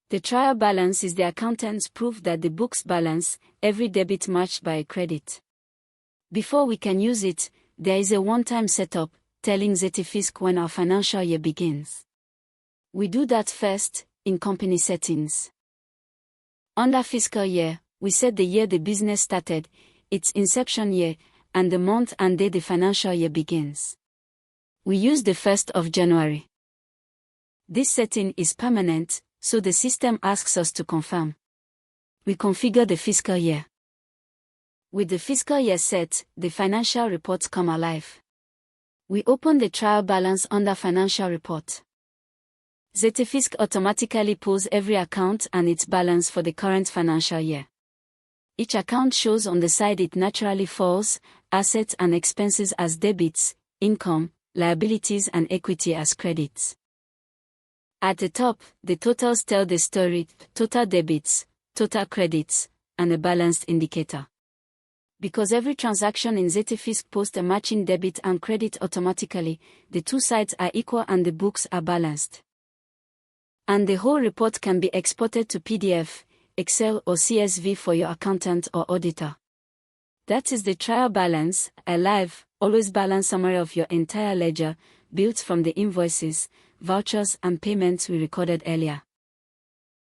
The trial balance is the accountant's proof that the book's balance, every debit matched by a credit. Before we can use it, there is a one-time setup, telling ZetaFisc when our financial year begins. We do that first, in company settings. Under fiscal year, we set the year the business started, its inception year, and the month and day the financial year begins. We use the 1st of January. This setting is permanent, so the system asks us to confirm. We configure the fiscal year. With the fiscal year set, the financial reports come alive. We open the trial balance under Financial Report. ZetaFisc automatically pulls every account and its balance for the current financial year. Each account shows on the side it naturally falls, assets and expenses as debits, income, liabilities and equity as credits. At the top, the totals tell the story: total debits, total credits, and a balanced indicator. Because every transaction in ZetaFisc posts a matching debit and credit automatically, the two sides are equal and the books are balanced. And the whole report can be exported to PDF, Excel or CSV for your accountant or auditor. That is the trial balance, a live, always balanced summary of your entire ledger, built from the invoices, vouchers and payments we recorded earlier.